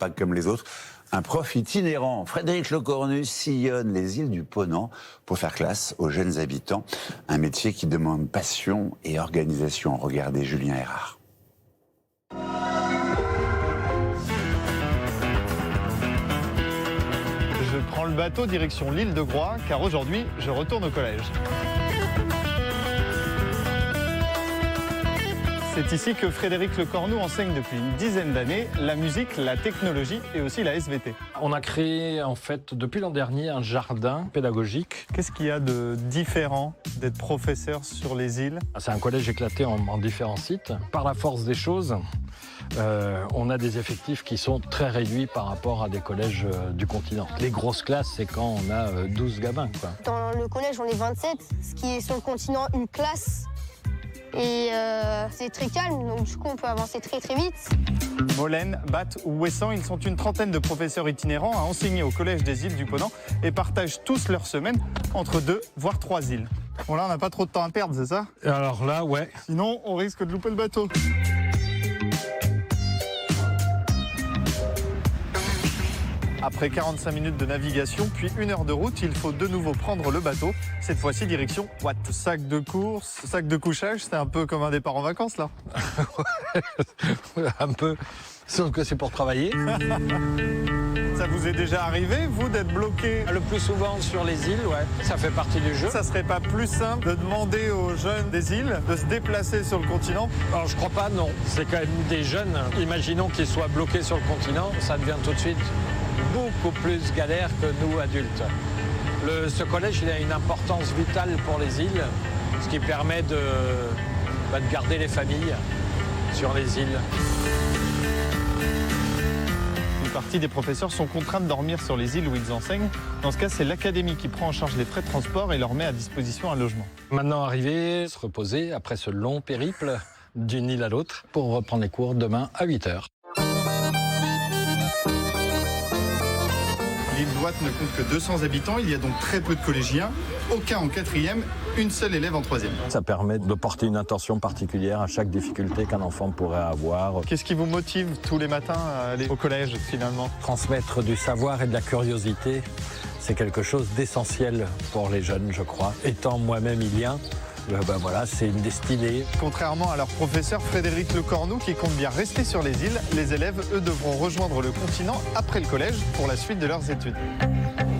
pas comme les autres. Un prof itinérant, Frédéric Lecornu, sillonne les îles du Ponant pour faire classe aux jeunes habitants. Un métier qui demande passion et organisation. Regardez Julien Erard. Je prends le bateau direction l'île de Groix, car aujourd'hui, je retourne au collège. C'est ici que Frédéric Lecornu enseigne depuis une dizaine d'années la musique, la technologie et aussi la SVT. On a créé en fait depuis l'an dernier un jardin pédagogique. Qu'est-ce qu'il y a de différent d'être professeur sur les îles? C'est un collège éclaté en différents sites. Par la force des choses, on a des effectifs qui sont très réduits par rapport à des collèges du continent. Les grosses classes, c'est quand on a 12 gamins, quoi. Dans le collège, on est 27, ce qui est sur le continent une classe. Et c'est très calme, donc du coup on peut avancer très vite. Molène, Batte ou Ouessant, ils sont une trentaine de professeurs itinérants à enseigner au collège des îles du Ponant et partagent tous leur semaine entre 2 voire 3 îles. Bon là on n'a pas trop de temps à perdre, c'est ça? Alors là, ouais. Sinon on risque de louper le bateau. Après 45 minutes de navigation, puis 1 heure de route, il faut de nouveau prendre le bateau. Cette fois-ci, direction Watt. Sac de course, sac de couchage, c'est un peu comme un départ en vacances, là. Un peu, sauf que c'est pour travailler. Ça vous est déjà arrivé, vous, d'être bloqué? Le plus souvent sur les îles, ouais, ça fait partie du jeu. Ça serait pas plus simple de demander aux jeunes des îles de se déplacer sur le continent? Alors je crois pas, non. C'est quand même des jeunes. Imaginons qu'ils soient bloqués sur le continent, ça devient tout de suite beaucoup plus galère que nous, adultes. Ce collège, il a une importance vitale pour les îles, ce qui permet de garder les familles sur les îles. Une partie des professeurs sont contraints de dormir sur les îles où ils enseignent. Dans ce cas, c'est l'académie qui prend en charge les frais de transport et leur met à disposition un logement. Maintenant arrivé, se reposer après ce long périple d'une île à l'autre pour reprendre les cours demain à 8 h. L'île d'Ouate ne compte que 200 habitants, il y a donc très peu de collégiens, aucun en 4e, une seule élève en 3e. Ça permet de porter une attention particulière à chaque difficulté qu'un enfant pourrait avoir. Qu'est-ce qui vous motive tous les matins à aller au collège finalement? Transmettre du savoir et de la curiosité, c'est quelque chose d'essentiel pour les jeunes, je crois. Étant moi-même ilien, voilà, c'est une destinée. Contrairement à leur professeur Frédéric Lecornu qui compte bien rester sur les îles, les élèves, eux, devront rejoindre le continent après le collège pour la suite de leurs études.